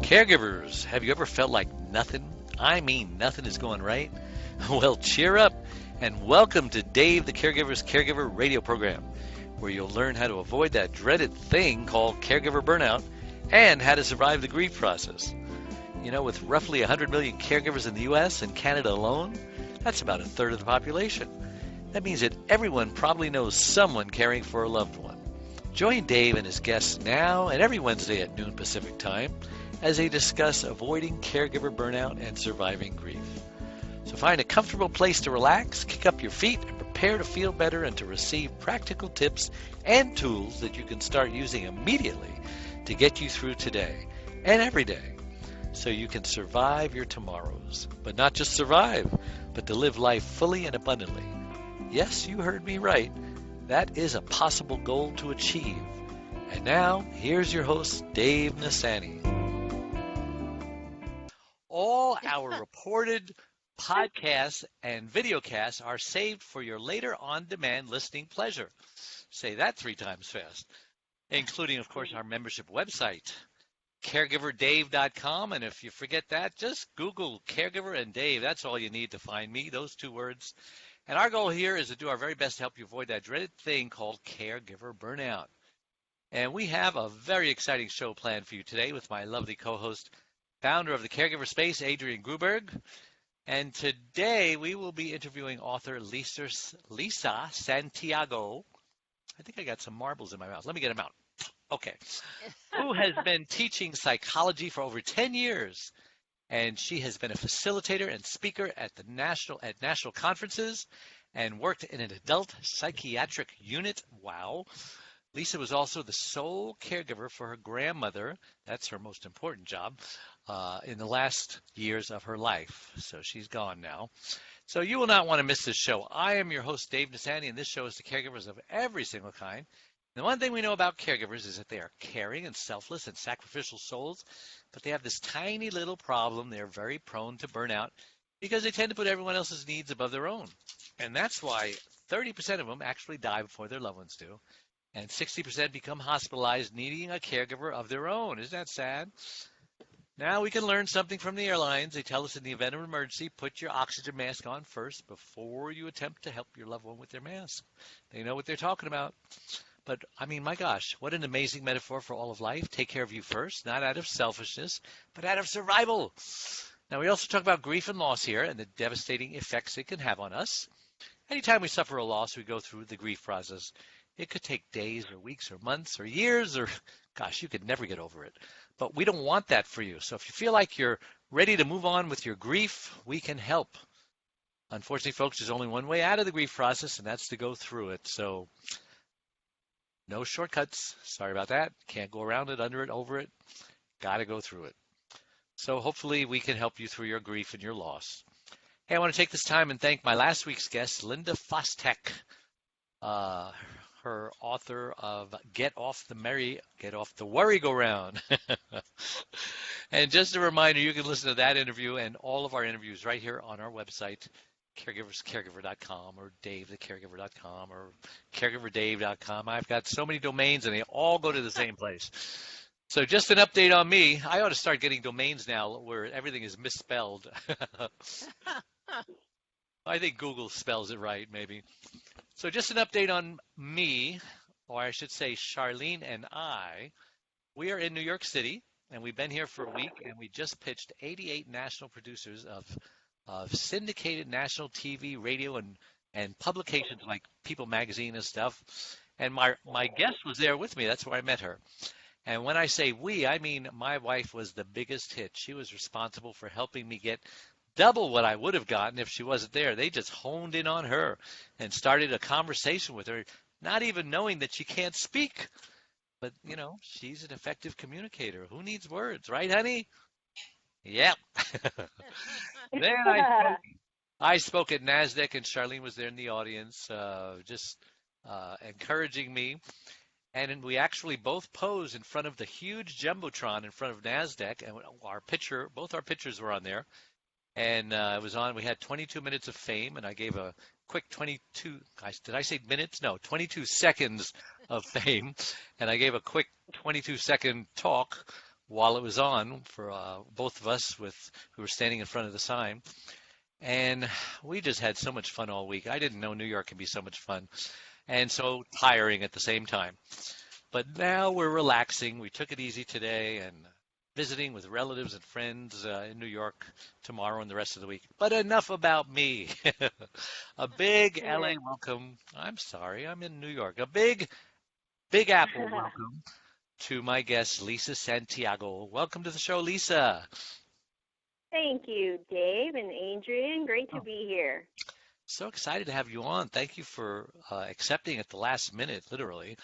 Caregivers, have you ever felt like nothing? I mean, nothing is going right? Well, cheer up and welcome to Dave the Caregiver's Caregiver radio program, where you'll learn how to avoid that dreaded thing called caregiver burnout and how to survive the grief process. You know, with roughly 100 million caregivers in the U.S. and Canada alone, that's about a third of the population. That means that everyone probably knows someone caring for a loved one. Join Dave and his guests now and every Wednesday at noon Pacific time as they discuss avoiding caregiver burnout and surviving grief. So find a comfortable place to relax, kick up your feet, and prepare to feel better and to receive practical tips and tools that you can start using immediately to get you through today and every day so you can survive your tomorrows. But not just survive, but to live life fully and abundantly. Yes, you heard me right. That is a possible goal to achieve. And now, here's your host, Dave Nassani. All our reported podcasts and videocasts are saved for your later on-demand listening pleasure. Say that 3 times fast. Including, of course, our membership website, caregiverdave.com. And if you forget that, just Google Caregiver and Dave. That's all you need to find me, those 2 words. And our goal here is to do our very best to help you avoid that dreaded thing called caregiver burnout. And we have a very exciting show planned for you today with my lovely co-host, founder of the Caregiver Space, Adrian Gruberg. And today we will be interviewing author Lisa Santiago. I think I got some marbles in my mouth. Let me get them out. Okay. Who has been teaching psychology for over 10 years. And she has been a facilitator and speaker at national conferences and worked in an adult psychiatric unit. Wow. Lisa was also the sole caregiver for her grandmother. That's her most important job in the last years of her life. So she's gone now. So you will not want to miss this show. I am your host, Dave Nassani, and this show is to caregivers of every single kind. The one thing we know about caregivers is that they are caring and selfless and sacrificial souls, but they have this tiny little problem. They're very prone to burnout because they tend to put everyone else's needs above their own. And that's why 30% of them actually die before their loved ones do, and 60% become hospitalized needing a caregiver of their own. Isn't that sad? Now we can learn something from the airlines. They tell us in the event of an emergency, put your oxygen mask on first before you attempt to help your loved one with their mask. They know what they're talking about. But, I mean, my gosh, what an amazing metaphor for all of life. Take care of you first, not out of selfishness, but out of survival. Now, we also talk about grief and loss here and the devastating effects it can have on us. Anytime we suffer a loss, we go through the grief process. It could take days or weeks or months or years or, gosh, you could never get over it. But we don't want that for you. So if you feel like you're ready to move on with your grief, we can help. Unfortunately, folks, there's only one way out of the grief process, and that's to go through it. So no shortcuts. Sorry about that. Can't go around it, under it, over it. Got to go through it. So hopefully we can help you through your grief and your loss. Hey, I want to take this time and thank my last week's guest, Linda Fostek, her author of Get Off the Worry-Go-Round. And just a reminder, you can listen to that interview and all of our interviews right here on our website, caregiverscaregiver.com or davethecaregiver.com or caregiverdave.com. I've got so many domains and they all go to the same place. So just an update on me. I ought to start getting domains now where everything is misspelled. I think Google spells it right, maybe. So just an update on me, or I should say Charlene and I. We are in New York City, and we've been here for a week, and we just pitched 88 national producers of syndicated national TV, radio, and publications like People Magazine and stuff. And my guest was there with me. That's where I met her. And when I say we, I mean my wife was the biggest hit. She was responsible for helping me get double what I would have gotten if she wasn't there. They just honed in on her and started a conversation with her, not even knowing that she can't speak. But, you know, she's an effective communicator. Who needs words, right, honey? Yep. Then I spoke at NASDAQ, and Charlene was there in the audience, just encouraging me. And we actually both posed in front of the huge Jumbotron in front of NASDAQ, and both our pictures were on there. And it was on, we had 22 minutes of fame, and I gave a quick 22 seconds of fame. And I gave a quick 22-second talk while it was on for both of us who were standing in front of the sign. And we just had so much fun all week. I didn't know New York could be so much fun and so tiring at the same time. But now we're relaxing. We took it easy today and visiting with relatives and friends in New York tomorrow and the rest of the week. But enough about me. A big LA welcome. I'm sorry, I'm in New York. A big Apple welcome to my guest, Lisa Santiago. Welcome to the show, Lisa. Thank you, Dave and Adrian. Great to be here. So excited to have you on. Thank you for accepting at the last minute, literally.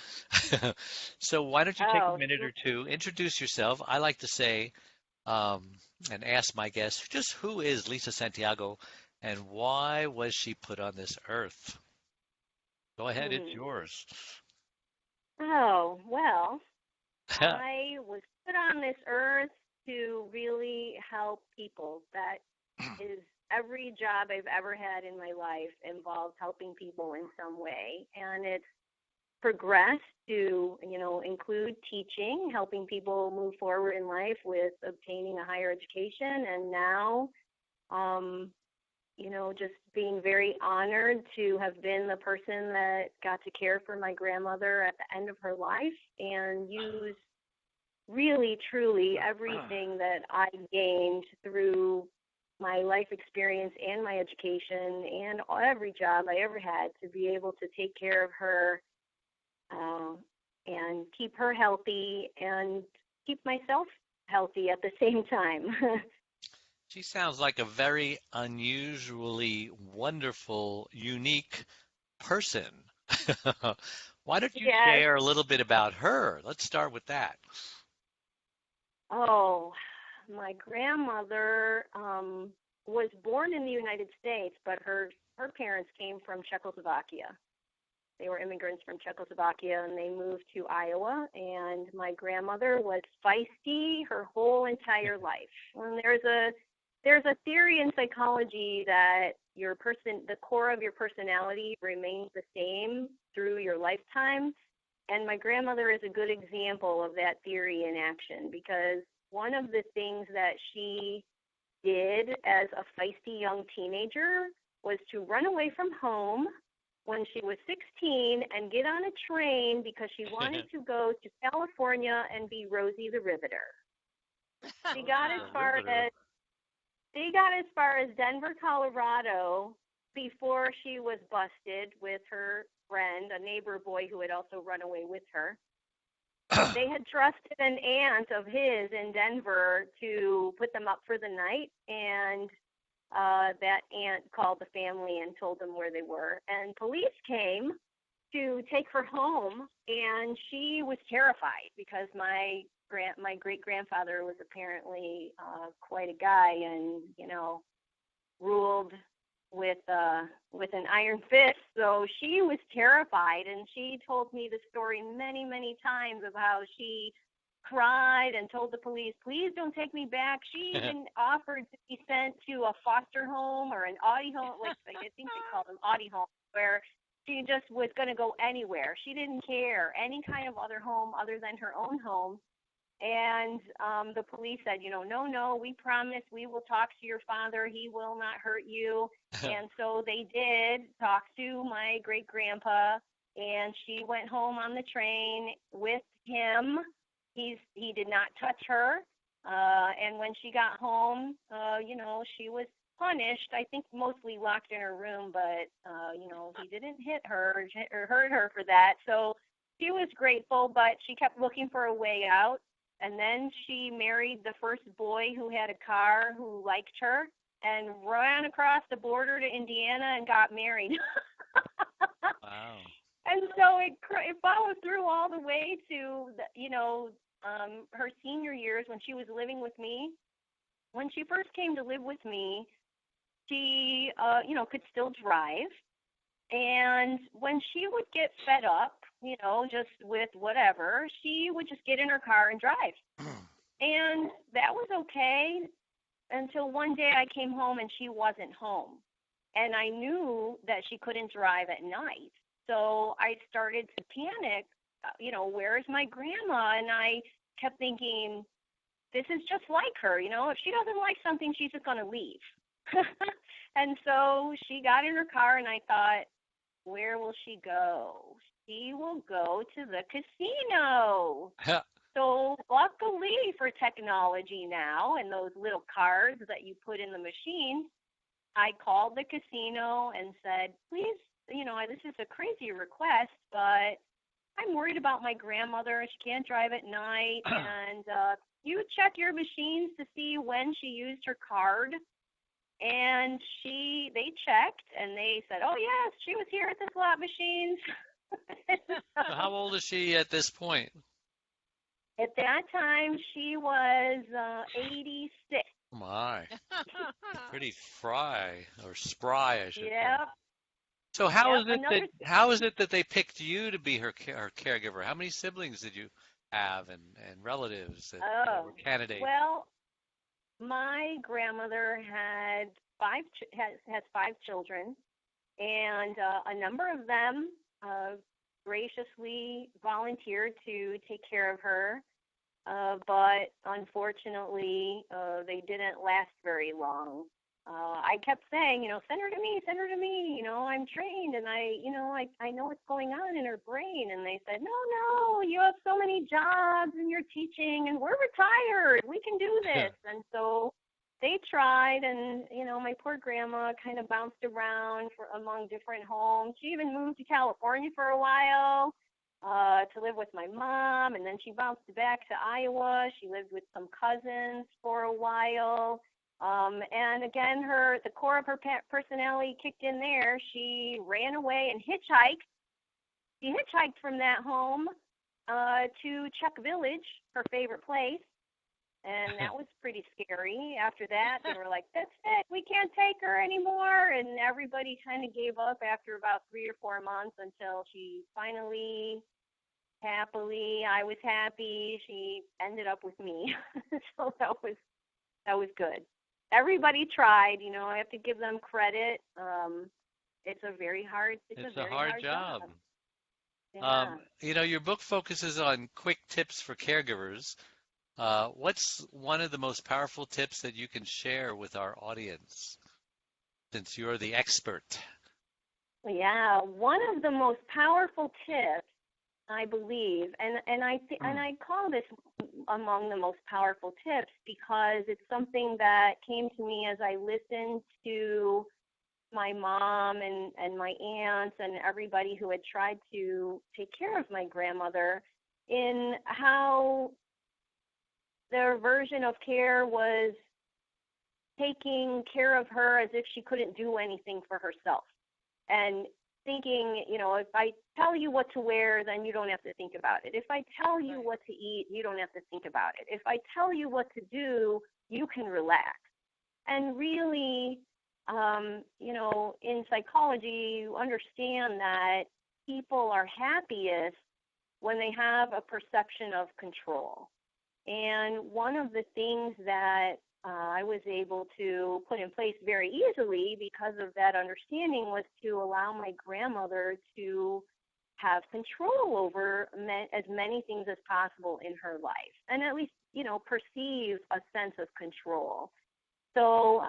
So why don't you take a minute or two, introduce yourself. I like to say and ask my guests, just who is Lisa Santiago and why was she put on this earth? Go ahead, it's yours. Oh, well, I was put on this earth to really help people. That is every job I've ever had in my life involves helping people in some way. And it's progressed to, include teaching, helping people move forward in life with obtaining a higher education. And now, just being very honored to have been the person that got to care for my grandmother at the end of her life and use really, truly everything that I gained through my life experience and my education and every job I ever had to be able to take care of her and keep her healthy and keep myself healthy at the same time. She sounds like a very unusually wonderful, unique person. Why don't you share a little bit about her? Let's start with that. Oh, my grandmother was born in the United States, but her parents came from Czechoslovakia. They were immigrants from Czechoslovakia, and they moved to Iowa. And my grandmother was feisty her whole entire life. And there's a theory in psychology that the core of your personality remains the same through your lifetime. And my grandmother is a good example of that theory in action, because one of the things that she did as a feisty young teenager was to run away from home when she was 16 and get on a train because she wanted to go to California and be Rosie the Riveter. She got as far as Denver, Colorado before she was busted with her friend, a neighbor boy who had also run away with her. They had trusted an aunt of his in Denver to put them up for the night, and that aunt called the family and told them where they were. And police came to take her home, and she was terrified because my great-grandfather was apparently quite a guy and, ruled with an iron fist. So she was terrified, and she told me the story many, many times of how she cried and told the police, please don't take me back. She even offered to be sent to a foster home or an Audi home, like I think they call them Audi homes, where she just was going to go anywhere. She didn't care any kind of other home other than her own home. And the police said, no, we promise we will talk to your father. He will not hurt you. And so they did talk to my great-grandpa, and she went home on the train with him. He did not touch her. And when she got home, she was punished, I think mostly locked in her room, but, he didn't hit her or hurt her for that. So she was grateful, but she kept looking for a way out. And then she married the first boy who had a car who liked her and ran across the border to Indiana and got married. Wow. And so it followed through all the way to, her senior years when she was living with me. When she first came to live with me, she, could still drive. And when she would get fed up, just with whatever, she would just get in her car and drive. And that was okay until one day I came home and she wasn't home. And I knew that she couldn't drive at night. So I started to panic, where's my grandma? And I kept thinking, this is just like her. If she doesn't like something, she's just going to leave. And so she got in her car, and I thought, where will she go? She will go to the casino. So luckily for technology now and those little cards that you put in the machine, I called the casino and said, please, this is a crazy request, but I'm worried about my grandmother. She can't drive at night. And you check your machines to see when she used her card. And they checked, and they said, oh, yes, she was here at the slot machines. So how old is she at this point? At that time, she was 86. My, pretty spry, I should say. Yeah. So how is it that they picked you to be her caregiver? How many siblings did you have and relatives that were candidates? Well, my grandmother has 5 children, and a number of them graciously volunteered to take care of her, but unfortunately, they didn't last very long. I kept saying, send her to me, send her to me. I'm trained, and I know what's going on in her brain. And they said, no, you have so many jobs, and you're teaching, and we're retired. We can do this. And so they tried, and my poor grandma kind of bounced around among different homes. She even moved to California for a while to live with my mom, and then she bounced back to Iowa. She lived with some cousins for a while. And again, the core of her personality kicked in there. She ran away and hitchhiked. She hitchhiked from that home to Czech Village, her favorite place. And that was pretty scary. After that, they were like, that's it. We can't take her anymore. And everybody kind of gave up after about 3 or 4 months until she finally, happily, I was happy, she ended up with me. So that was good. Everybody tried. I have to give them credit. It's a very hard. It's a hard job. Yeah. Your book focuses on quick tips for caregivers. What's one of the most powerful tips that you can share with our audience, since you're the expert? Yeah, one of the most powerful tips, I believe, and I call this among the most powerful tips because it's something that came to me as I listened to my mom and my aunts and everybody who had tried to take care of my grandmother, in how their version of care was taking care of her as if she couldn't do anything for herself. And thinking, if I tell you what to wear, then you don't have to think about it. If I tell you what to eat, you don't have to think about it. If I tell you what to do, you can relax. And really, in psychology, you understand that people are happiest when they have a perception of control. And one of the things that I was able to put in place very easily because of that understanding was to allow my grandmother to have control over as many things as possible in her life, and at least, perceive a sense of control. So,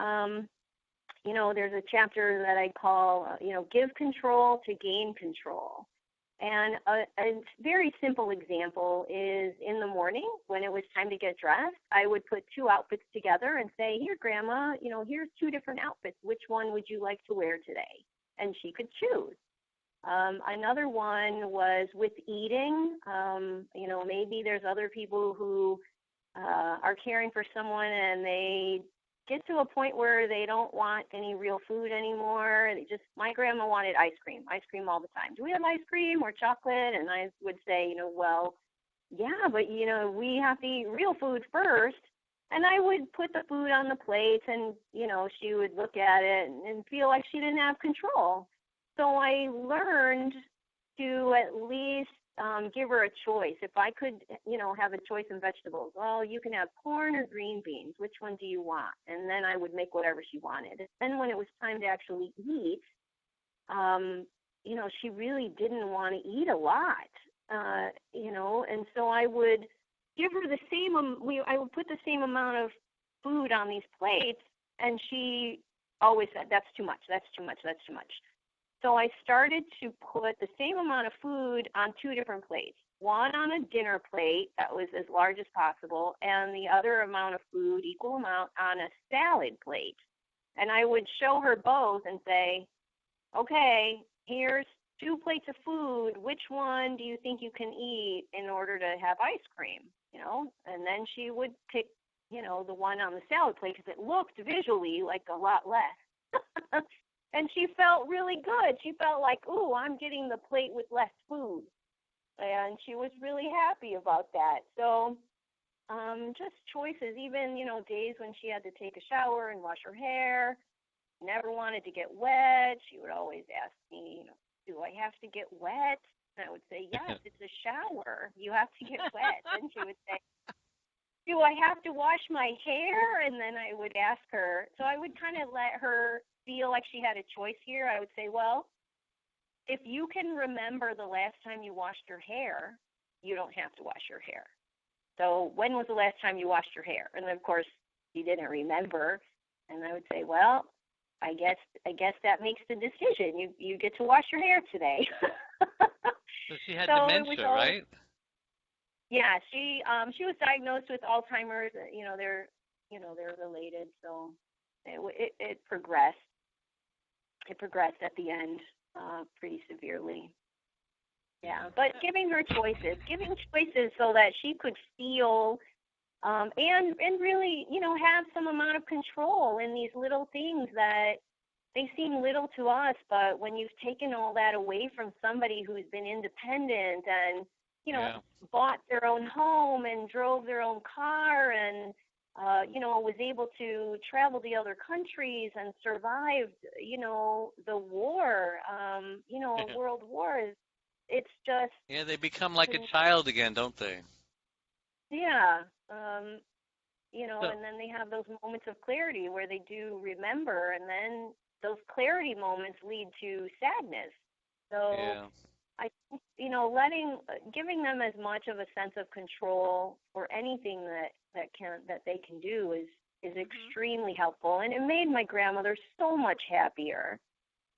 there's a chapter that I call, give control to gain control. And a very simple example is in the morning when it was time to get dressed, I would put 2 outfits together and say, here, Grandma, here's 2 different outfits. Which one would you like to wear today? And she could choose. Another one was with eating. Maybe there's other people who are caring for someone and they get to a point where they don't want any real food anymore. My grandma wanted ice cream all the time. Do we have ice cream or chocolate? And I would say, well, yeah, but, we have to eat real food first. And I would put the food on the plates and, she would look at it and feel like she didn't have control. So I learned to at least give her a choice. If I could, have a choice in vegetables, well, you can have corn or green beans. Which one do you want? And then I would make whatever she wanted. Then when it was time to actually eat, she really didn't want to eat a lot, and so I would give her the same, I would put the same amount of food on these plates, and she always said, that's too much, that's too much, that's too much. So I started to put the same amount of food on two different plates. One on a dinner plate that was as large as possible, and the other amount of food, equal amount, on a salad plate. And I would show her both and say, okay, here's 2 plates of food. Which one do you think you can eat in order to have ice cream? And then she would pick, the one on the salad plate because it looked visually like a lot less. And she felt really good. She felt like, ooh, I'm getting the plate with less food. And she was really happy about that. So just choices, even, days when she had to take a shower and wash her hair, never wanted to get wet. She would always ask me, do I have to get wet? And I would say, yes, it's a shower. You have to get wet. And she would say, do I have to wash my hair? And then I would ask her. So I would kind of let her feel like she had a choice here. I would say, well, if you can remember the last time you washed your hair, you don't have to wash your hair. So when was the last time you washed your hair? And of course, she didn't remember. And I would say, well, I guess that makes the decision. You get to wash your hair today. So she had dementia, right? Yeah, she was diagnosed with Alzheimer's. They're related. So it progressed. It progressed at the end pretty severely. Yeah, but giving her choices so that she could feel and really, have some amount of control in these little things that they seem little to us, but when you've taken all that away from somebody who's been independent and, bought their own home and drove their own car and, was able to travel to other countries and survived, the war, a world war, it's just... Yeah, they become like a child again, don't they? Yeah. And then they have those moments of clarity where they do remember, and then those clarity moments lead to sadness. So yeah. I think, giving them as much of a sense of control for anything that they can do is extremely helpful. And it made my grandmother so much happier.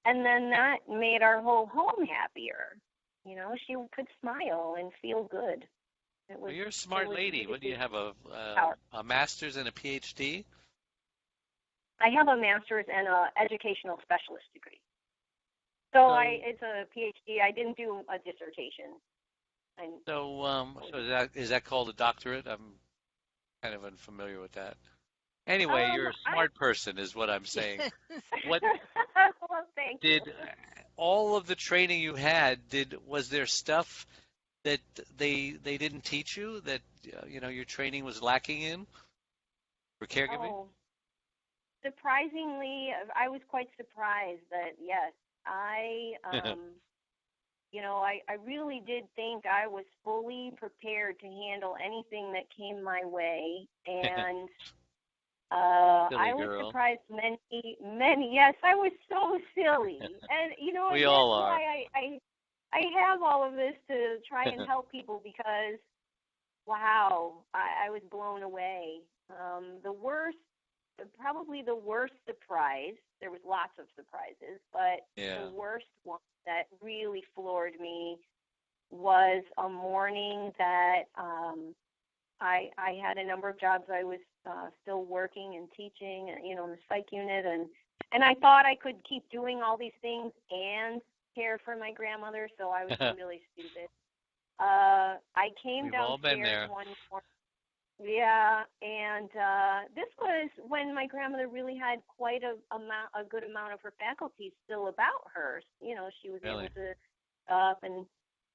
And then that made our whole home happier. She could smile and feel good. Well, you're a smart lady. What do you have, a master's and a PhD? I have a master's and an educational specialist degree. So it's a PhD. I didn't do a dissertation. So is that called a doctorate? I'm kind of unfamiliar with that. Anyway, you're a smart person, is what I'm saying. What well, thank did you. all of the training you had? Was there stuff that they didn't teach you that your training was lacking in for caregiving? Oh, surprisingly, I was quite surprised that yes, I really did think I was fully prepared to handle anything that came my way, and I was surprised many. Yes, I was so silly, and we all are. Why I have all of this to try and help people because, wow, I was blown away. Probably the worst surprise, there was lots of surprises, but the worst one that really floored me was a morning that I had a number of jobs. I was still working and teaching, in the psych unit, and I thought I could keep doing all these things and care for my grandmother, so I was really stupid. I came downstairs one morning. Yeah, and this was when my grandmother really had quite a good amount of her faculties still about her. She was able to up and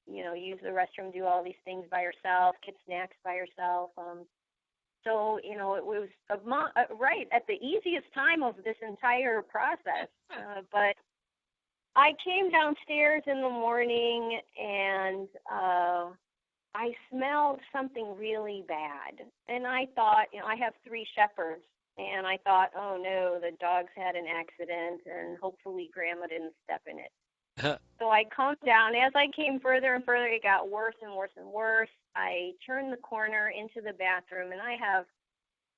use the restroom, do all these things by herself, get snacks by herself. So it was right at the easiest time of this entire process. But I came downstairs in the morning and I smelled something really bad. And I thought, I have 3 shepherds. And I thought, oh no, the dogs had an accident and hopefully Grandma didn't step in it. So I calmed down. As I came further and further, it got worse and worse and worse. I turn the corner into the bathroom, and I have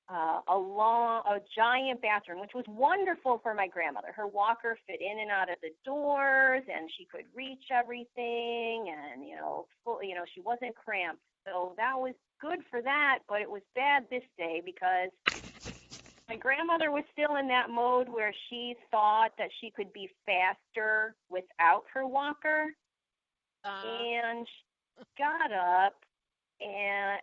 a giant bathroom, which was wonderful for my grandmother. Her walker fit in and out of the doors, and she could reach everything, and she wasn't cramped. So that was good for that, but it was bad this day because my grandmother was still in that mode where she thought that she could be faster without her walker, and she got up. And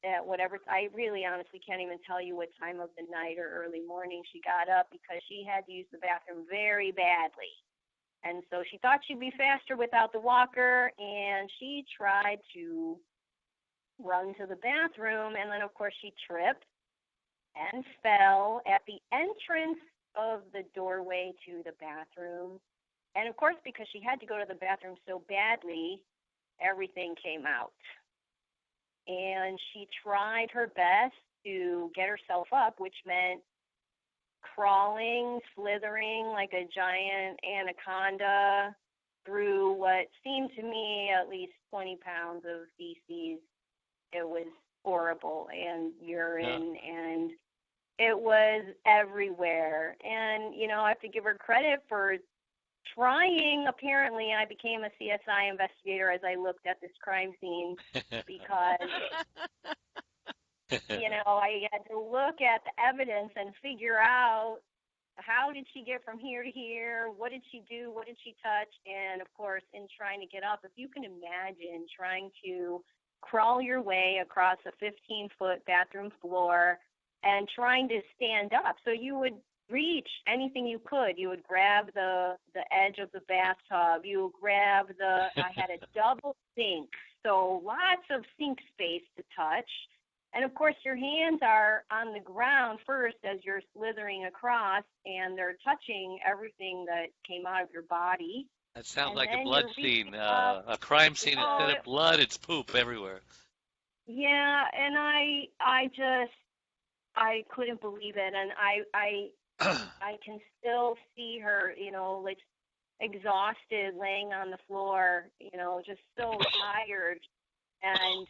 at whatever, I really honestly can't even tell you what time of the night or early morning she got up because she had to use the bathroom very badly. And so she thought she'd be faster without the walker, and she tried to run to the bathroom, and then of course she tripped and fell at the entrance of the doorway to the bathroom. And of course, because she had to go to the bathroom so badly, everything came out. And she tried her best to get herself up, which meant crawling, slithering like a giant anaconda through what seemed to me at least 20 pounds of feces. It was horrible, and urine, and it was everywhere. And, I have to give her credit for trying. Apparently, I became a CSI investigator as I looked at this crime scene because, I had to look at the evidence and figure out how did she get from here to here, what did she do, what did she touch, and, of course, in trying to get up, if you can imagine trying to crawl your way across a 15-foot bathroom floor and trying to stand up. So you would reach anything you could. You would grab the edge of the bathtub. You would grab I had a double sink, so lots of sink space to touch. And of course, your hands are on the ground first as you're slithering across, and they're touching everything that came out of your body. That sounds like a blood scene, a crime scene. Instead of blood, it's poop everywhere. Yeah, and I couldn't believe it, and I can still see her, like exhausted, laying on the floor, just so tired, and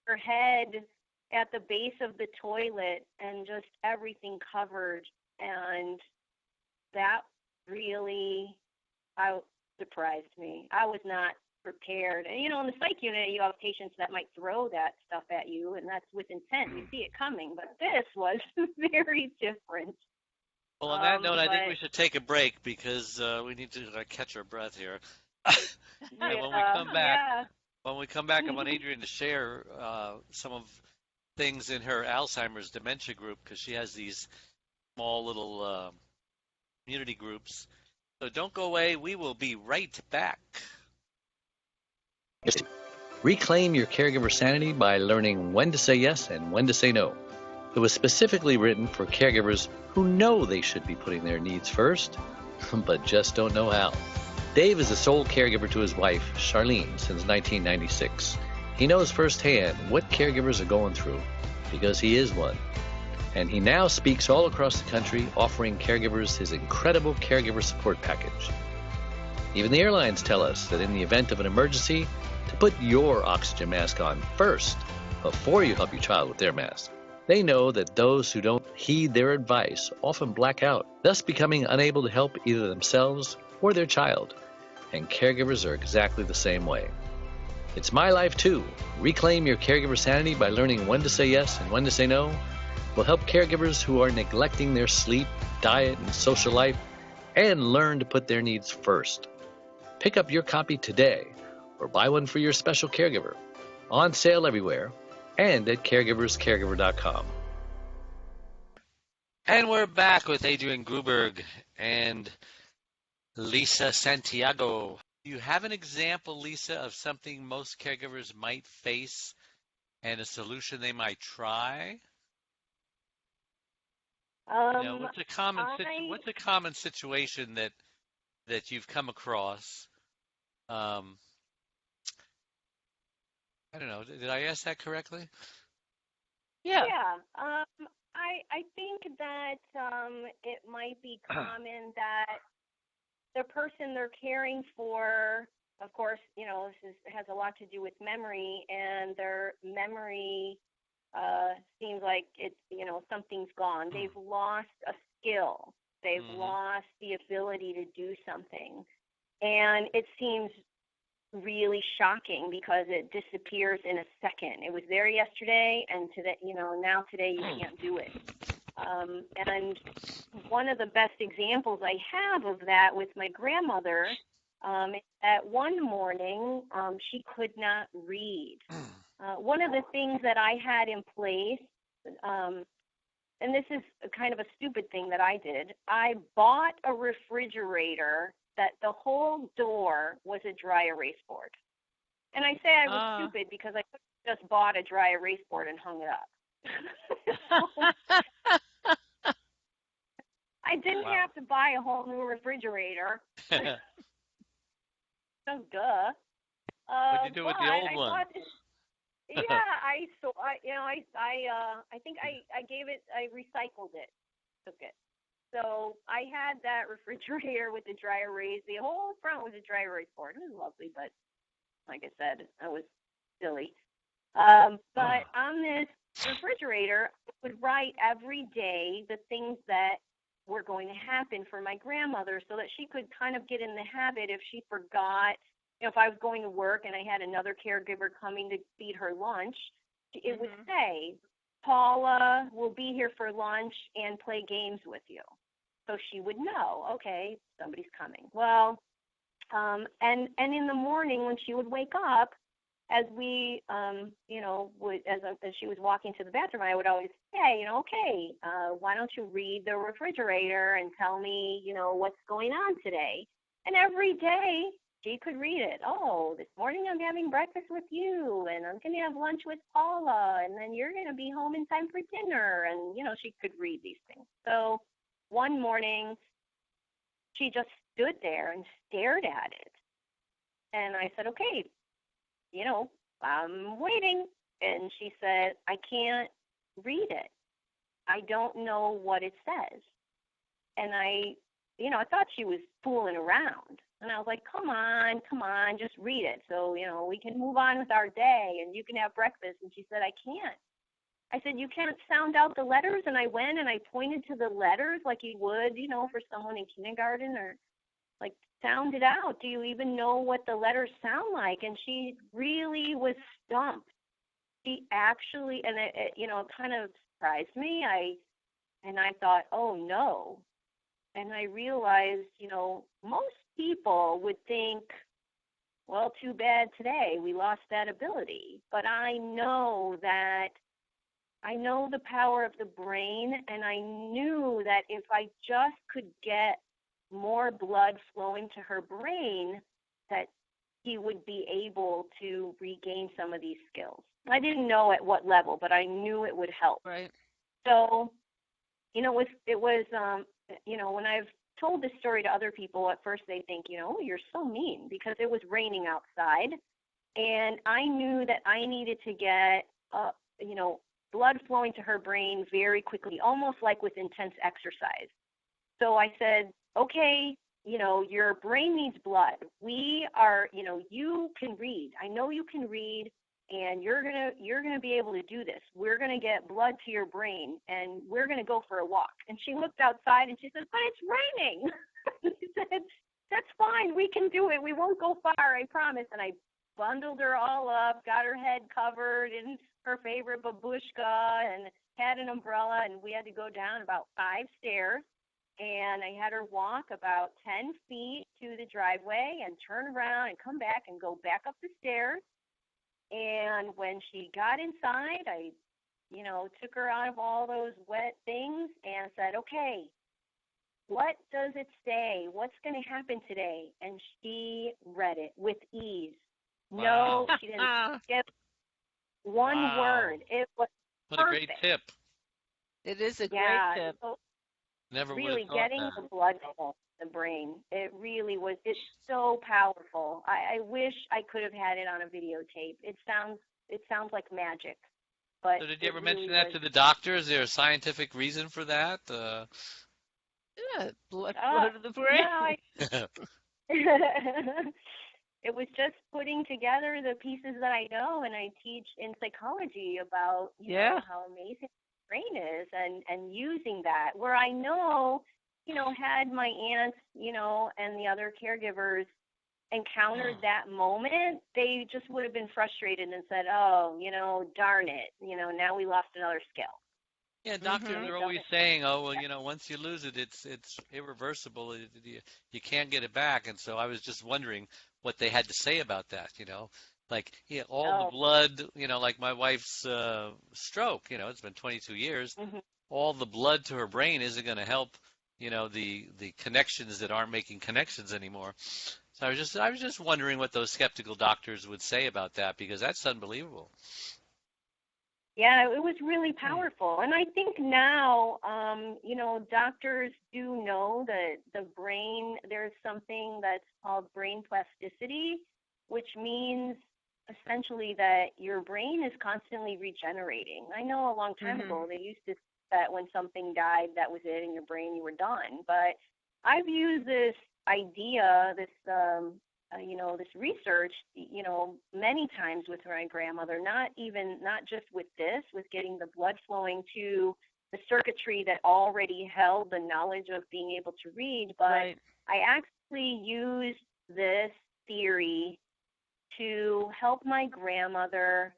her head at the base of the toilet, and just everything covered, and that really surprised me. I was not prepared. And, in the psych unit, you have patients that might throw that stuff at you, and that's with intent. You see it coming, but this was very different. Well, on that note, I think we should take a break because we need to catch our breath here. And when we come back, I want Adrienne to share some of things in her Alzheimer's dementia group because she has these small little community groups. So don't go away. We will be right back. Reclaim your caregiver sanity by learning when to say yes and when to say no. It was specifically written for caregivers who know they should be putting their needs first, but just don't know how. Dave is the sole caregiver to his wife, Charlene, since 1996. He knows firsthand what caregivers are going through because he is one. And he now speaks all across the country offering caregivers his incredible caregiver support package. Even the airlines tell us that in the event of an emergency, to put your oxygen mask on first before you help your child with their mask. They know that those who don't heed their advice often black out, thus becoming unable to help either themselves or their child. And caregivers are exactly the same way. It's my life too. Reclaim your caregiver sanity by learning when to say yes and when to say no. Will help caregivers who are neglecting their sleep, diet, and social life, and learn to put their needs first. Pick up your copy today, or buy one for your special caregiver. On sale everywhere, and at caregiverscaregiver.com. And we're back with Adrienne Gruberg and Lisa Santiago. Do you have an example, Lisa, of something most caregivers might face and a solution they might try? What's a common situation that you've come across? I don't know. Did I ask that correctly? Yeah. I think that it might be common that the person they're caring for of course, this has a lot to do with memory, and their memory seems like something's gone. They've lost a skill. They've lost the ability to do something. And it seems really shocking because it disappears in a second. It was there yesterday, and today, now today you can't do it. And one of the best examples I have of that with my grandmother, at one morning, she could not read. One of the things that I had in place, and this is kind of a stupid thing that I did, I bought a refrigerator that the whole door was a dry erase board. And I say I was stupid because I could have just bought a dry erase board and hung it up. I didn't have to buy a whole new refrigerator. So duh. What'd you do with the old one? I think I gave it, I recycled it, took it. So I had that refrigerator with the dry erase. The whole front was a dry erase board. It was lovely, but like I said, I was silly. But on this refrigerator, I would write every day the things that were going to happen for my grandmother so that she could kind of get in the habit if she forgot. If I was going to work and I had another caregiver coming to feed her lunch, it would say, Paula will be here for lunch and play games with you. So she would know, okay, somebody's coming. Well, and in the morning when she would wake up, as we, as she was walking to the bathroom, I would always say, okay, why don't you read the refrigerator and tell me, what's going on today? And every day she could read it. Oh, this morning I'm having breakfast with you, and I'm going to have lunch with Paula, and then you're going to be home in time for dinner. And, she could read these things. So one morning she just stood there and stared at it. And I said, okay, I'm waiting. And she said, I can't read it. I don't know what it says. And I thought she was fooling around. And I was like, come on, just read it. So, we can move on with our day and you can have breakfast. And she said, I can't. I said, you can't sound out the letters? And I went and I pointed to the letters like you would, for someone in kindergarten, or like, sound it out. Do you even know what the letters sound like? And she really was stumped. She actually, and it kind of surprised me. I thought, oh no. And I realized, most people would think, well, too bad today, we lost that ability. But I know the power of the brain, and I knew that if I just could get more blood flowing to her brain, that he would be able to regain some of these skills. I didn't know at what level, but I knew it would help. Right. So, it was when I've told this story to other people, at first they think, you're so mean, because it was raining outside, and I knew that I needed to get, blood flowing to her brain very quickly, almost like with intense exercise. So I said, okay, your brain needs blood. We are, you can read. I know you can read, and you're gonna be able to do this. We're gonna get blood to your brain, and we're gonna go for a walk. And she looked outside and she said, but it's raining. She said, that's fine. We can do it. We won't go far, I promise. And I bundled her all up, got her head covered in her favorite babushka, and had an umbrella, and we had to go down about 5 stairs. And I had her walk about 10 feet to the driveway and turn around and come back and go back up the stairs. And when she got inside, I, took her out of all those wet things and said, okay, what does it say? What's going to happen today? And she read it with ease. Wow. No, she didn't skip one word. It was what perfect. a great tip. It is a great tip. So Never would really have thought getting that. the blood flow to the brain. It really was. It's so powerful. I wish I could have had it on a videotape. It sounds like magic. But So did you ever mention really that to the doctor? Is there a scientific reason for that? Yeah, blood of the brain. No, it was just putting together the pieces that I know, and I teach in psychology about, how amazing the brain is, and using that where I know, had my aunts, and the other caregivers encountered that moment, they just would have been frustrated and said, oh, darn it, now we lost another skill. Yeah, doctors are always saying, oh, well, once you lose it, it's irreversible. You can't get it back. And so I was just wondering what they had to say about that, Like, all the blood, like my wife's stroke, it's been 22 years. All the blood to her brain isn't going to help, the connections that aren't making connections anymore. So I was just wondering what those skeptical doctors would say about that, because that's unbelievable. Yeah, it was really powerful. And I think now, doctors do know that the brain, there's something that's called brain plasticity, which means essentially that your brain is constantly regenerating. I know a long time ago they used to say that when something died, that was it in your brain, you were done. But I've used this idea, this research, many times with my grandmother, not just with getting the blood flowing to the circuitry that already held the knowledge of being able to read, but I actually used this theory to help my grandmother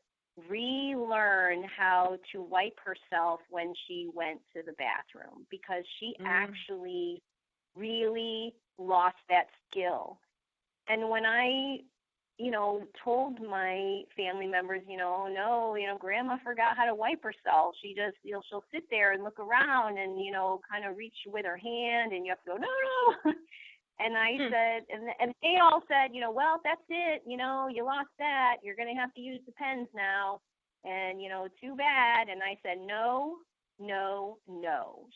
relearn how to wipe herself when she went to the bathroom, because she actually really lost that skill. And when I, told my family members, no, grandma forgot how to wipe herself. She just, she'll sit there and look around and, kind of reach with her hand, and you have to go, no. And I said, and they all said, well, that's it. You lost that. You're going to have to use the pens now. And, too bad. And I said, no.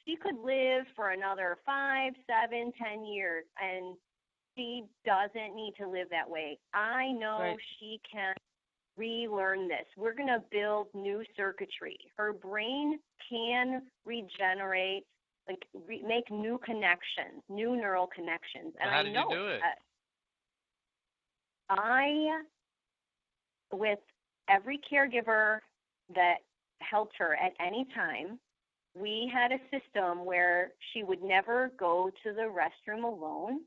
She could live for another 5, 7, 10 years. And she doesn't need to live that way. I know she can relearn this. We're going to build new circuitry. Her brain can regenerate, make new connections, new neural connections. And how did you do it? With every caregiver that helped her at any time, we had a system where she would never go to the restroom alone.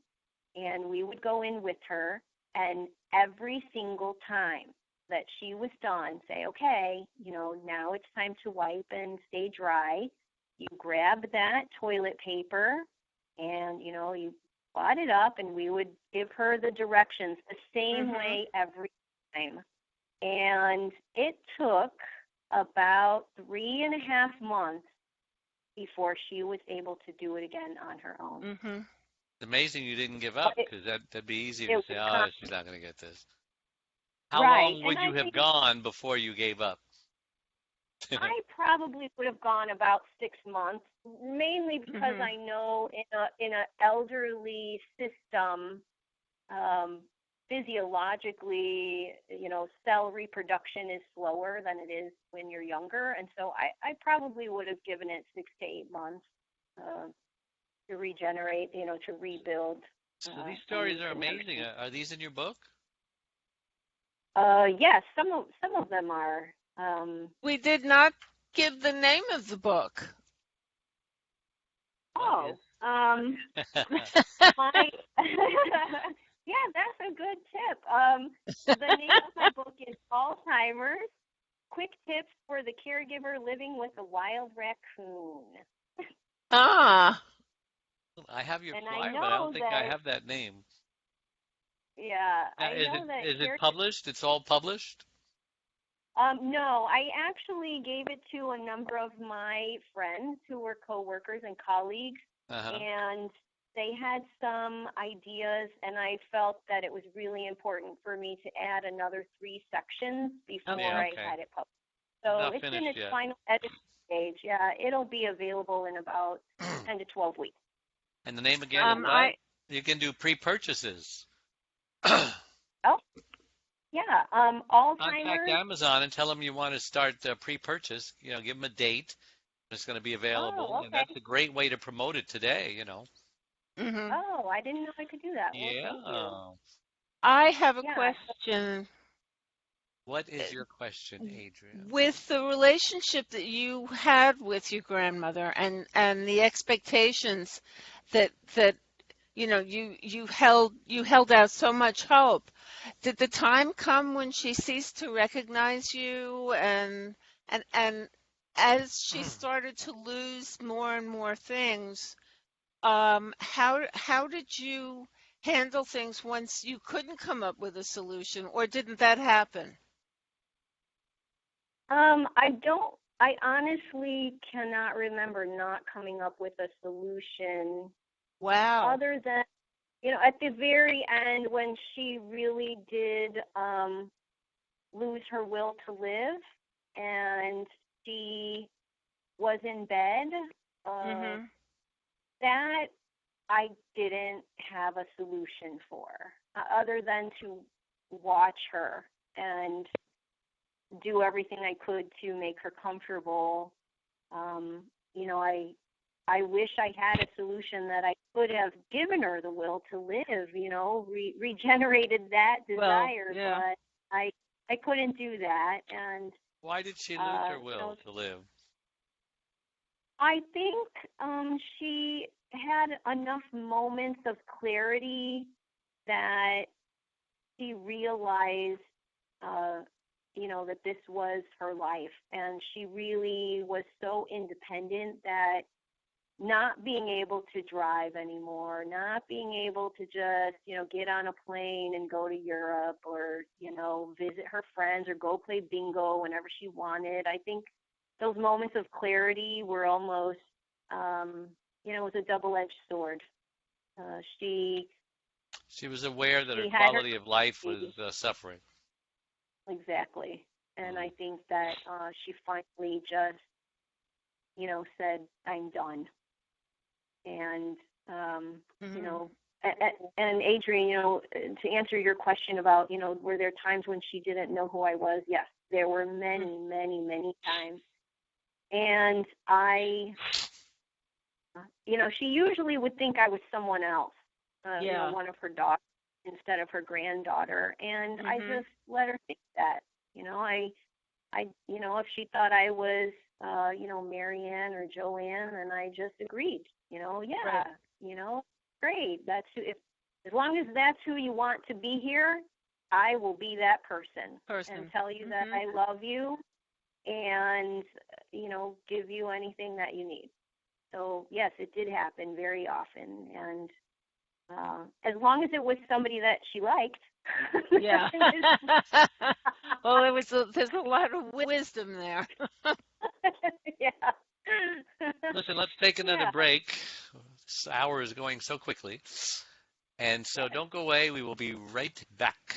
And we would go in with her, and every single time that she was done, say, okay, now it's time to wipe and stay dry. You grab that toilet paper and, you wad it up, and we would give her the directions the same way every time. And it took about 3.5 months before she was able to do it again on her own. It's amazing you didn't give up, because that'd be easy to say, oh, she's not going to get this. How long would you have gone before you gave up? I probably would have gone about 6 months, mainly because I know in an elderly system, physiologically, cell reproduction is slower than it is when you're younger. And so I probably would have given it 6 to 8 months to regenerate, to rebuild. So these stories are amazing. Are these in your book? Yes, some of them are. We did not give the name of the book. Oh, yeah, that's a good tip. The name of my book is Alzheimer's: Quick Tips for the Caregiver Living with a Wild Raccoon. I have your flyer, but I don't think I have that name. Yeah, is it published? It's all published? No, I actually gave it to a number of my friends who were coworkers and colleagues, and they had some ideas, and I felt that it was really important for me to add another 3 sections before I had it published. So it's in its final editing stage. Yeah, it'll be available in about 10 to 12 weeks. And the name again is what? You can do pre-purchases. Yeah, Alzheimer's. Contact Amazon and tell them you want to start pre-purchase. Give them a date. It's going to be available, and that's a great way to promote it today. Oh, I didn't know I could do that. Yeah. Well, I have a Yeah. question. What is your question, Adrian? With the relationship that you had with your grandmother and the expectations that you held out so much hope, did the time come when she ceased to recognize you and as she started to lose more and more things, how did you handle things once you couldn't come up with a solution, or didn't that happen? I honestly cannot remember not coming up with a solution Wow. other than, at the very end when she really did lose her will to live and she was in bed. Mm-hmm. That I didn't have a solution for, other than to watch her and do everything I could to make her comfortable. I wish I had a solution that I could have given her the will to live, regenerated that desire, yeah. but I couldn't do that. And Why did she lose her will to live? I think she had enough moments of clarity that she realized, that this was her life. And she really was so independent that not being able to drive anymore, not being able to just, get on a plane and go to Europe or, visit her friends or go play bingo whenever she wanted. I think those moments of clarity were almost, it was a double-edged sword. She was aware that her she had quality of life was suffering. Exactly. And I think that she finally just, said, I'm done. And, and Adrian, to answer your question about, were there times when she didn't know who I was? Yes, there were many, many, many times. And she usually would think I was someone else, one of her daughters instead of her granddaughter. And I just let her think that, if she thought I was, Marianne or Joanne, and I just agreed, Right. Great. That's as long as that's who you want to be here, I will be that person. And tell you that I love you and, give you anything that you need. So, yes, it did happen very often. And as long as it was somebody that she liked. Yeah. Well, there's a lot of wisdom there. Yeah. Listen, let's take another break. This hour is going so quickly. And so don't go away. We will be right back.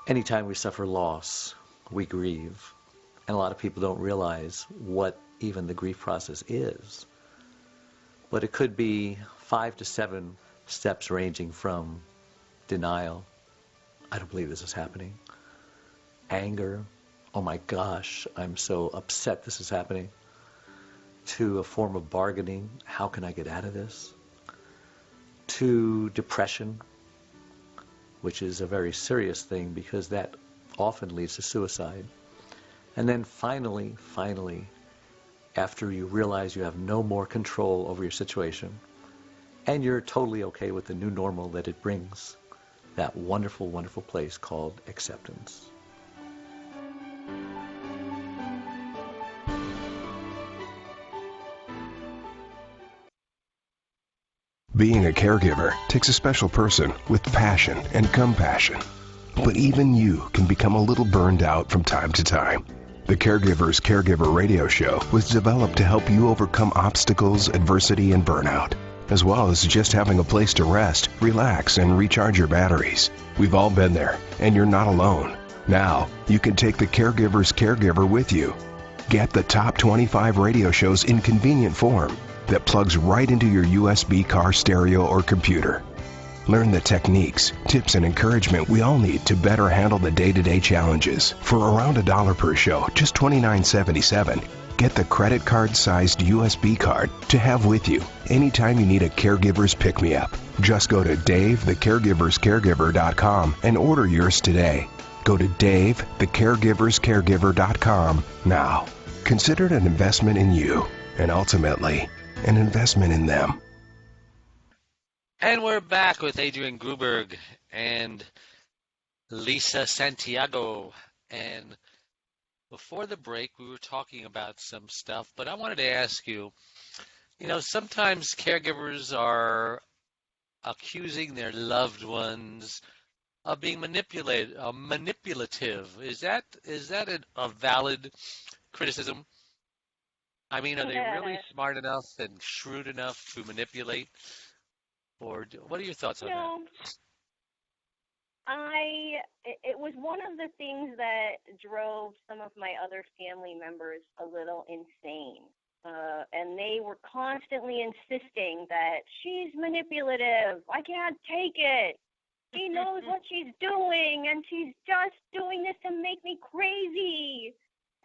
Anytime we suffer loss, we grieve. And a lot of people don't realize what even the grief process is. But it could be 5 to 7 steps ranging from denial, I don't believe this is happening, anger, oh my gosh, I'm so upset this is happening, to a form of bargaining, how can I get out of this, to depression, which is a very serious thing because that often leads to suicide. And then finally, after you realize you have no more control over your situation and you're totally okay with the new normal that it brings, that wonderful, wonderful place called acceptance. Being a caregiver takes a special person with passion and compassion. But even you can become a little burned out from time to time. The Caregivers Caregiver radio show was developed to help you overcome obstacles, adversity, and burnout, as well as just having a place to rest, relax, and recharge your batteries. We've all been there, and you're not alone. Now, you can take the Caregivers Caregiver with you. Get the top 25 radio shows in convenient form that plugs right into your USB car stereo or computer. Learn the techniques, tips, and encouragement we all need to better handle the day-to-day challenges. For around $1 per show, just $29.77. Get the credit card-sized USB card to have with you anytime you need a Caregiver's pick-me-up. Just go to DaveTheCaregiversCaregiver.com and order yours today. Go to DaveTheCaregiversCaregiver.com now. Consider it an investment in you, and ultimately, an investment in them. And we're back with Adrian Gruberg and Lisa Santiago. And before the break, we were talking about some stuff, but I wanted to ask you, sometimes caregivers are accusing their loved ones of being manipulative. Is that a valid criticism? I mean, are they really smart enough and shrewd enough to manipulate? Or what are your thoughts on that? It was one of the things that drove some of my other family members a little insane. And they were constantly insisting that she's manipulative. I can't take it. She knows what she's doing, and she's just doing this to make me crazy.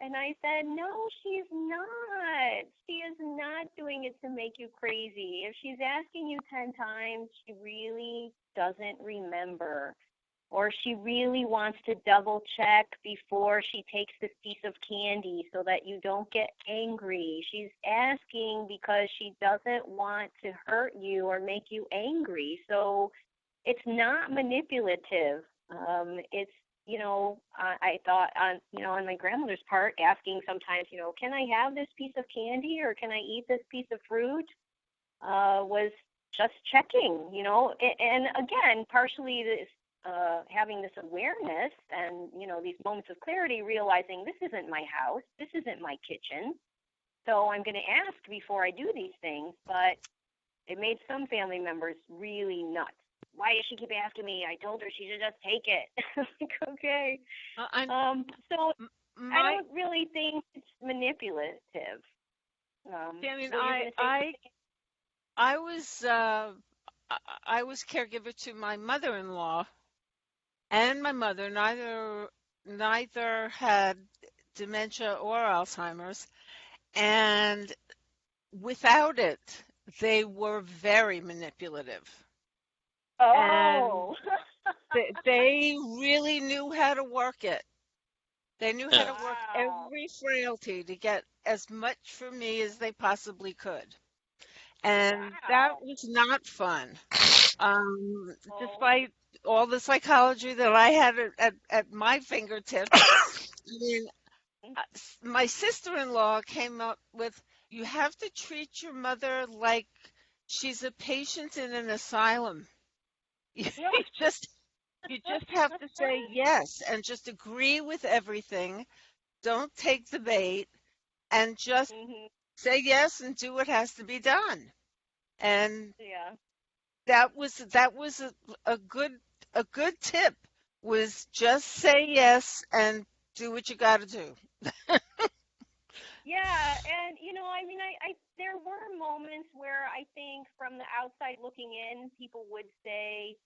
And I said, no, she's not. She is not doing it to make you crazy. If she's asking you 10 times, she really doesn't remember. Or she really wants to double check before she takes this piece of candy so that you don't get angry. She's asking because she doesn't want to hurt you or make you angry. So it's not manipulative. It's, I thought on my grandmother's part, asking sometimes, can I have this piece of candy or can I eat this piece of fruit? Was just checking, and again, partially this, having this awareness and, these moments of clarity, realizing this isn't my house, this isn't my kitchen, so I'm going to ask before I do these things. But it made some family members really nuts. Why does she keep asking me? I told her she should just take it. Like, okay. So I don't really think it's manipulative. I was caregiver to my mother-in-law and my mother. Neither had dementia or Alzheimer's, and without it, they were very manipulative. Oh. And they really knew how to work it. They knew how to work every frailty to get as much from me as they possibly could. And that was not fun. Despite all the psychology that I had at my fingertips, I mean, my sister-in-law came up with, you have to treat your mother like she's a patient in an asylum. You just have to say yes and just agree with everything. Don't take the bait and just say yes and do what has to be done. And that was a good tip, was just say yes and do what you got to do. Yeah, and I there were moments where I think from the outside looking in, people would say,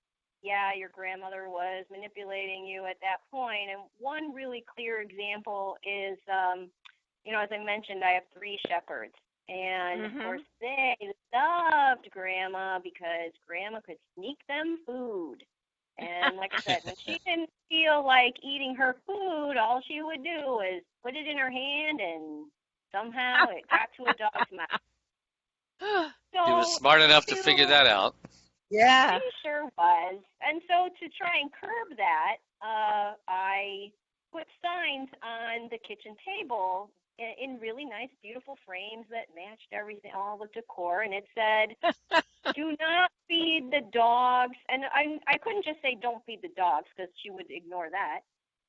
yeah, your grandmother was manipulating you at that point. And one really clear example is, as I mentioned, I have 3 shepherds. And, of course, they loved Grandma because Grandma could sneak them food. And like I said, when she didn't feel like eating her food, all she would do was put it in her hand, and somehow it got to a dog's mouth. So, he was smart enough to figure that out. Yeah. He sure was. And so to try and curb that, I put signs on the kitchen table in really nice, beautiful frames that matched everything, all the decor, and it said, do not feed the dogs. And I couldn't just say don't feed the dogs because she would ignore that.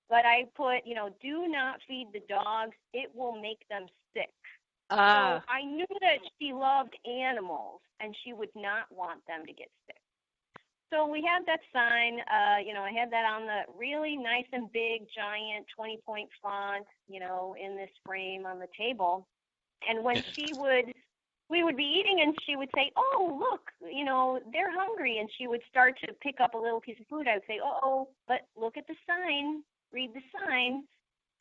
But I put, do not feed the dogs. It will make them sick. So I knew that she loved animals, and she would not want them to get sick. So we had that sign, I had that on the really nice and big, giant 20-point font, in this frame on the table. And when she would we would be eating, and she would say, "Oh, look, they're hungry," and she would start to pick up a little piece of food. I would say, "Oh, but look at the sign, read the sign,"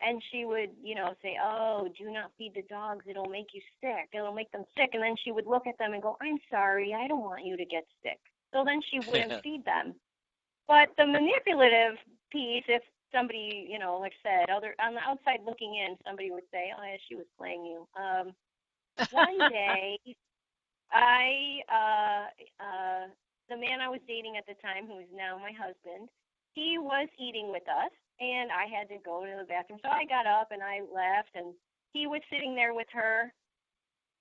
and she would, say, "Oh, do not feed the dogs. It'll make you sick. It'll make them sick." And then she would look at them and go, "I'm sorry, I don't want you to get sick." So then she wouldn't feed them. But the manipulative piece, if somebody, like I said, on the outside looking in, somebody would say, "Oh, yeah, she was playing you." One day, the man I was dating at the time, who is now my husband, he was eating with us, and I had to go to the bathroom. So I got up and I left, and he was sitting there with her,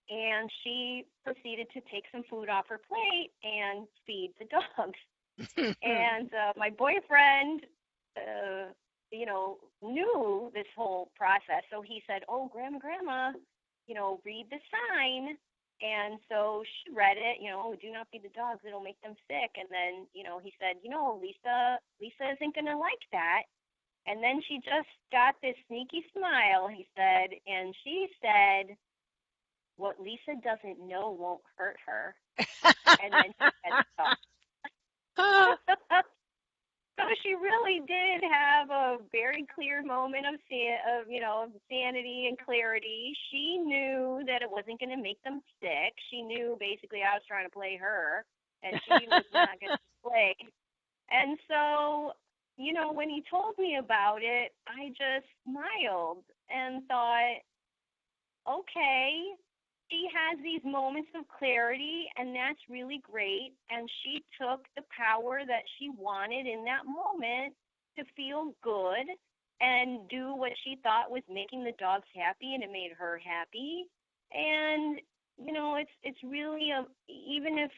and she proceeded to take some food off her plate and feed the dogs. And my boyfriend, knew this whole process. So he said, "Oh, Grandma, read the sign." And so she read it, "Do not feed the dogs. It'll make them sick." And then, he said, Lisa isn't going to like that." And then she just got this sneaky smile, he said, and she said, "What Lisa doesn't know won't hurt her." And then she said, "Stop." So she really did have a very clear moment of sanity and clarity. She knew that it wasn't going to make them sick. She knew basically I was trying to play her, and she was not going to play. And so, when he told me about it, I just smiled and thought, okay, she has these moments of clarity, and that's really great. And she took the power that she wanted in that moment to feel good and do what she thought was making the dogs happy, and it made her happy. And it's really even if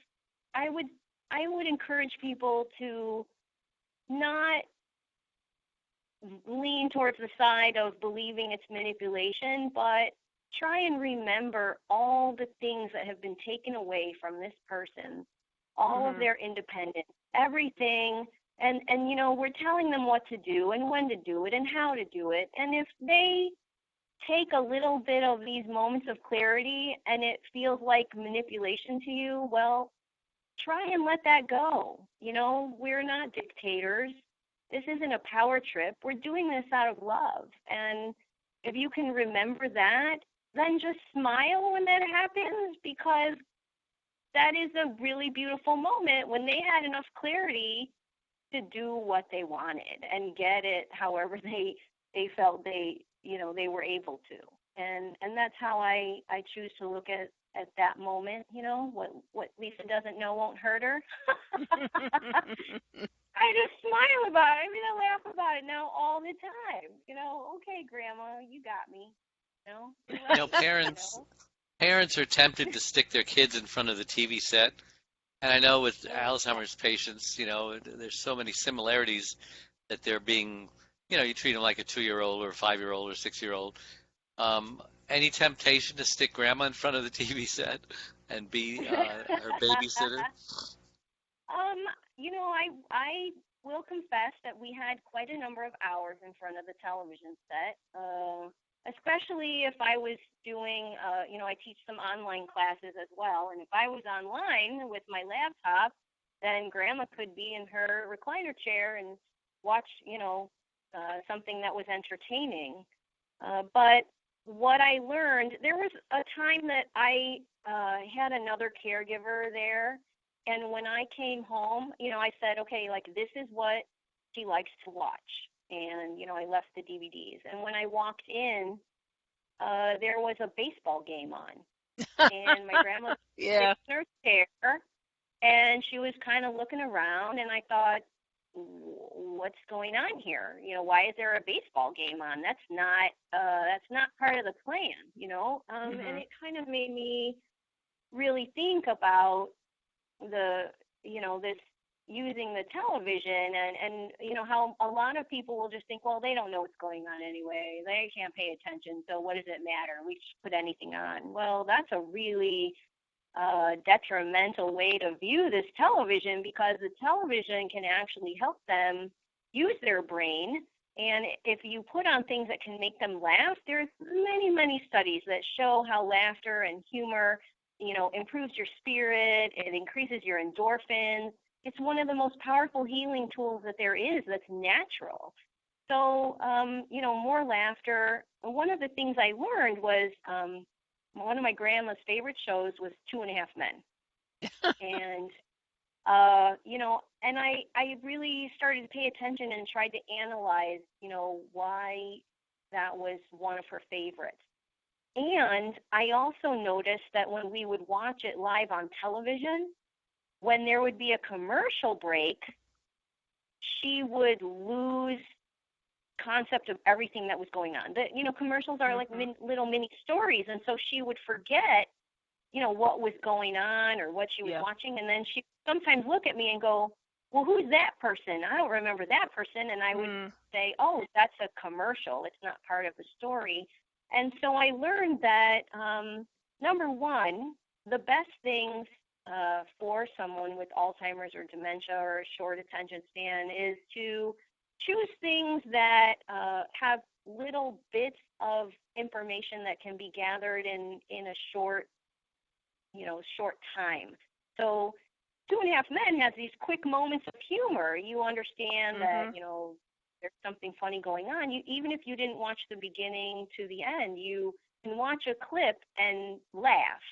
I would encourage people to not lean towards the side of believing it's manipulation, but try and remember all the things that have been taken away from this person, all of their independence, everything. And we're telling them what to do and when to do it and how to do it. And if they take a little bit of these moments of clarity and it feels like manipulation to you, well, try and let that go. We're not dictators. This isn't a power trip. We're doing this out of love. And if you can remember that, then just smile when that happens, because that is a really beautiful moment when they had enough clarity to do what they wanted and get it however they felt they were able to. And that's how I choose to look at that moment. What Lisa doesn't know won't hurt her. I just smile about it. I laugh about it now all the time. Okay, Grandma, you got me. Parents are tempted to stick their kids in front of the TV set. And I know with Alzheimer's patients, there's so many similarities that they're being, you treat them like a 2-year-old or a 5-year-old or 6-year-old. Any temptation to stick Grandma in front of the TV set and be her babysitter? I will confess that we had quite a number of hours in front of the television set, especially if I was doing, I teach some online classes as well. And if I was online with my laptop, then Grandma could be in her recliner chair and watch, something that was entertaining. But what I learned, there was a time that I had another caregiver there. And when I came home, I said, okay, this is what she likes to watch. And, I left the DVDs. And when I walked in, there was a baseball game on. And my grandma was sitting in her chair, and she was kind of looking around, and I thought, what's going on here? Why is there a baseball game on? That's not part of the plan, And it kind of made me really think about this using the television and how a lot of people will just think, well, they don't know what's going on anyway. They can't pay attention, so what does it matter? We just put anything on. Well, that's a really detrimental way to view this television, because the television can actually help them use their brain. And if you put on things that can make them laugh, there's many, many studies that show how laughter and humor improves your spirit. It increases your endorphins. It's one of the most powerful healing tools that there is that's natural. So, more laughter. One of the things I learned was one of my grandma's favorite shows was 2.5 Men. And, and I really started to pay attention and tried to analyze, why that was one of her favorites. And I also noticed that when we would watch it live on television, when there would be a commercial break, she would lose concept of everything that was going on. Commercials are like little mini stories, and so she would forget, what was going on or what she was watching, and then she would sometimes look at me and go, well, who's that person? I don't remember that person. And I would say, oh, that's a commercial. It's not part of the story. And so I learned that, number one, the best things for someone with Alzheimer's or dementia or a short attention span is to choose things that have little bits of information that can be gathered in a short time. So 2.5 Men has these quick moments of humor. You understand that, there's something funny going on. Even if you didn't watch the beginning to the end, you can watch a clip and laugh.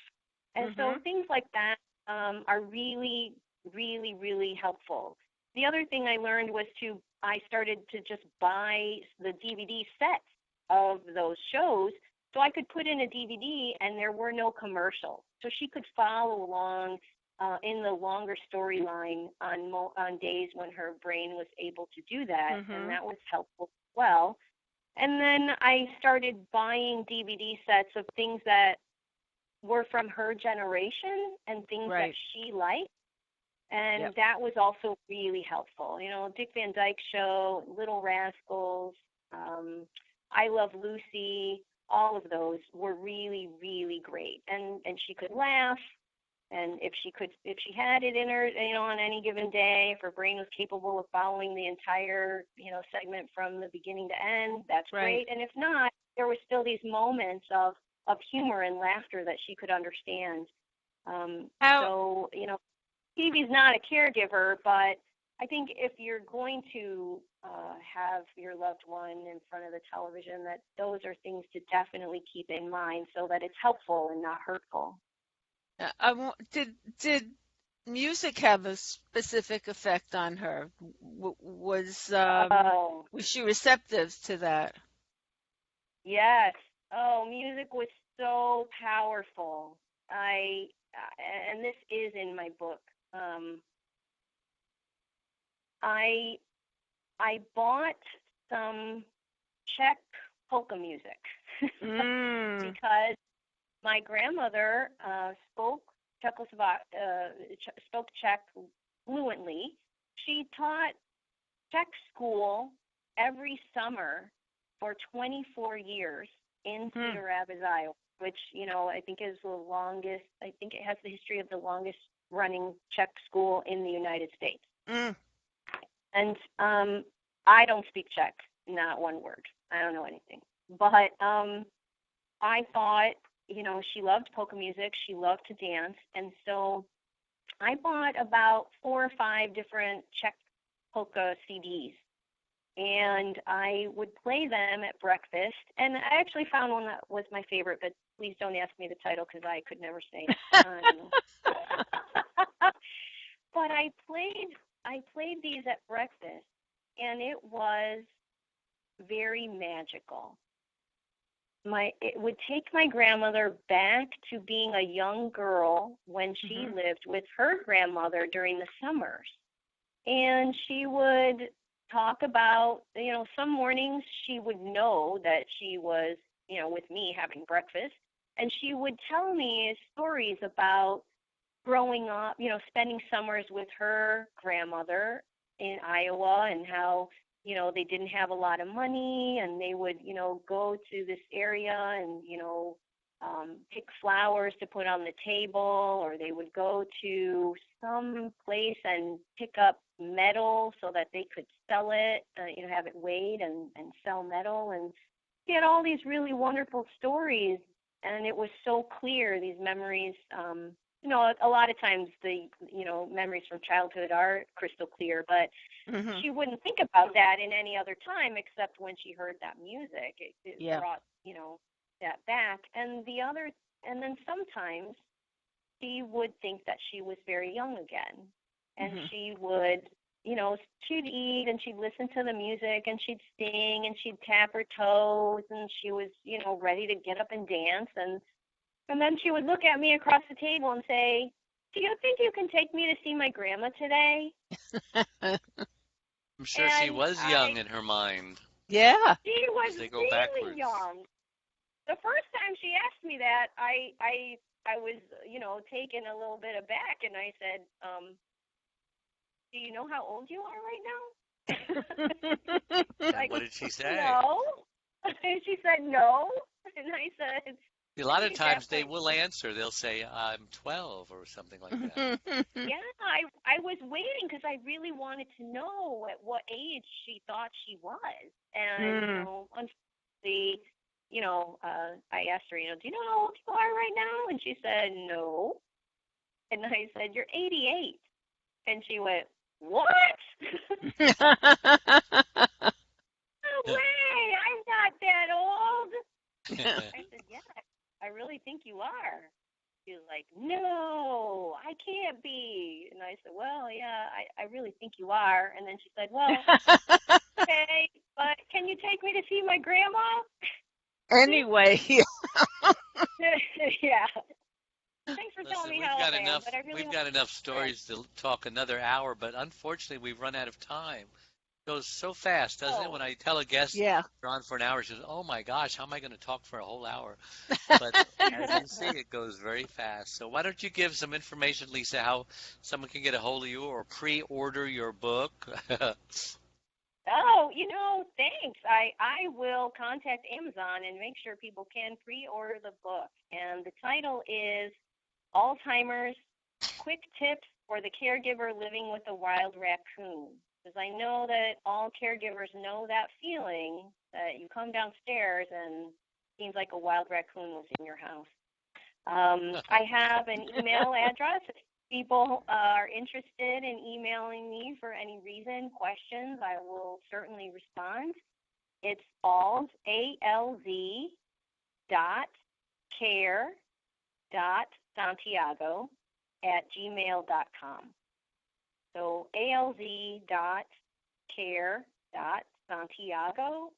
And so things like that are really, really, really helpful. The other thing I learned was I started to just buy the DVD sets of those shows so I could put in a DVD and there were no commercials. So she could follow along in the longer storyline on days when her brain was able to do that, and that was helpful as well. And then I started buying DVD sets of things that were from her generation and things that she liked, and that was also really helpful. Dick Van Dyke Show, Little Rascals, I Love Lucy, all of those were really, really great, and she could laugh. And if she had it in her, on any given day, if her brain was capable of following the entire, segment from the beginning to end, that's great. And if not, there were still these moments of humor and laughter that she could understand. So, Stevie's not a caregiver, but I think if you're going to have your loved one in front of the television, that those are things to definitely keep in mind so that it's helpful and not hurtful. Did music have a specific effect on her? Was she receptive to that? Yes. Oh, music was so powerful. And this is in my book. I bought some Czech polka music because my grandmother spoke Czech fluently. She taught Czech school every summer for 24 years in Cedar Rapids, Iowa, which, I think is the longest, I think it has the history of the longest running Czech school in the United States. And I don't speak Czech, not one word. I don't know anything. But I thought, she loved polka music. She loved to dance. And so I bought about 4 or 5 different Czech polka CDs. And I would play them at breakfast. And I actually found one that was my favorite, but please don't ask me the title because I could never say it. But I played these at breakfast, and it was very magical. It would take my grandmother back to being a young girl when she lived with her grandmother during the summers. And she would talk about, some mornings she would know that she was, with me having breakfast, and she would tell me stories about growing up, spending summers with her grandmother in Iowa and how, they didn't have a lot of money and they would, go to this area and, pick flowers to put on the table, or they would go to some place and pick up metal so that they could sell it, have it weighed and sell metal. And she had all these really wonderful stories. and it was so clear, these memories. You know, a lot of times the, memories from childhood are crystal clear, but Mhm. she wouldn't think about that in any other time except when she heard that music. It Yeah. brought, that back. And then sometimes she would think that she was very young again. And Mhm. she would, she'd eat and she'd listen to the music and she'd sing and she'd tap her toes and she was, ready to get up and dance. And then she would look at me across the table and say, "Do you think you can take me to see my grandma today?" I'm sure she And was young in her mind. Yeah. she was They go really backwards. young. The first time she asked me that, I was, taken a little bit aback, and I said, "Do you know how old you are right now?" And what did she say? No. And she said, "No." And I said, A lot of at times that they point, will answer. They'll say, "I'm 12" or something like that. yeah, I was waiting because I really wanted to know at what age she thought she was. And, unfortunately, I asked her, "Do you know how old you are right now?" And she said, "No." And I said, "You're 88." And she went, "What?" No way, I'm not that old. I said, "Yeah, I really think you are." She was like, "No, I can't be." And I said, "Well, yeah, I really think you are." And then she said, "Well, okay, but can you take me to see my grandma?" Anyway. Yeah. Thanks for telling Listen, me we've how got old I am, enough. but I really We've want got enough to. stories to talk another hour, but unfortunately, we've run out of time. It goes so fast, doesn't it? When I tell a guest Yeah. they're on for an hour, she says, "Oh my gosh, how am I going to talk for a whole hour?" But as you see, it goes very fast. So why don't you give some information, Lisa, how someone can get a hold of you or pre-order your book? Oh, thanks. I will contact Amazon and make sure people can pre-order the book. And the title is Alzheimer's Quick Tips for the Caregiver Living with a Wild Raccoon. Because I know that all caregivers know that feeling that you come downstairs and it seems like a wild raccoon was in your house. I have an email address. If people are interested in emailing me for any reason, questions, I will certainly respond. It's alz, A-L-Z, care.santiago @gmail.com. So alz.care.santiago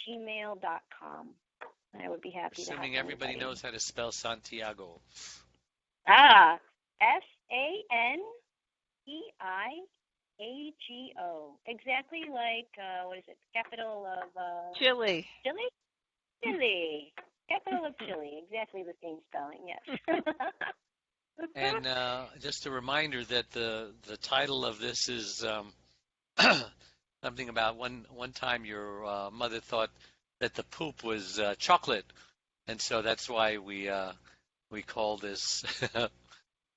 @gmail.com. I would be happy to help Assuming everybody anybody. knows how to spell Santiago. Santiago. Exactly like, what is it, capital of Chile. Chile? Chile. Capital of Chile. Exactly the same spelling, yes. And just a reminder that the title of this is something about one time your mother thought that the poop was chocolate, and so that's why we call this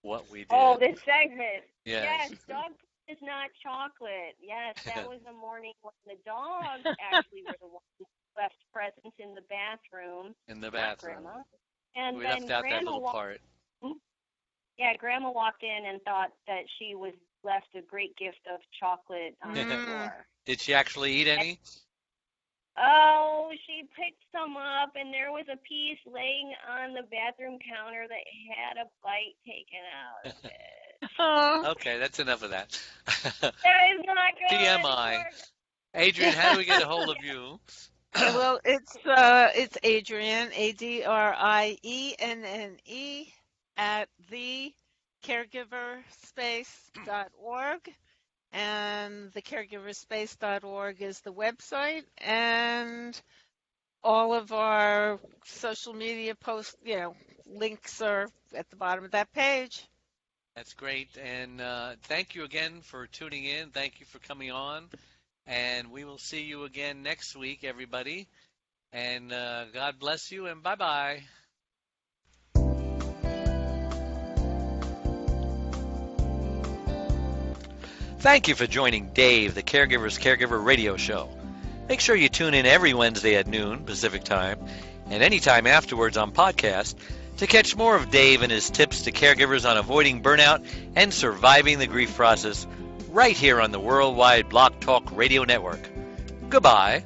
what we did. Oh, this segment. Yes. Yes, dog poop is not chocolate. Yes, that was the morning when the dogs actually were the ones who left presents in the bathroom. In the Not bathroom. Grandma. And We then left out that Grandma little part. Grandma walked in and thought that she was left a great gift of chocolate on the floor. Did she actually eat any? Oh, she picked some up, and there was a piece laying on the bathroom counter that had a bite taken out of it. Oh. Okay, that's enough of that. That is not good. TMI. Adrienne, how do we get a hold of you? Well, it's Adrienne, ADRIENNE at thecaregiverspace.org, and thecaregiverspace.org is the website, and all of our social media posts, links are at the bottom of that page. That's great, and thank you again for tuning in. Thank you for coming on, and we will see you again next week, everybody. And God bless you, and bye-bye. Thank you for joining Dave, the Caregiver's Caregiver Radio Show. Make sure you tune in every Wednesday at noon Pacific Time and anytime afterwards on podcast to catch more of Dave and his tips to caregivers on avoiding burnout and surviving the grief process right here on the Worldwide Block Talk Radio Network. Goodbye.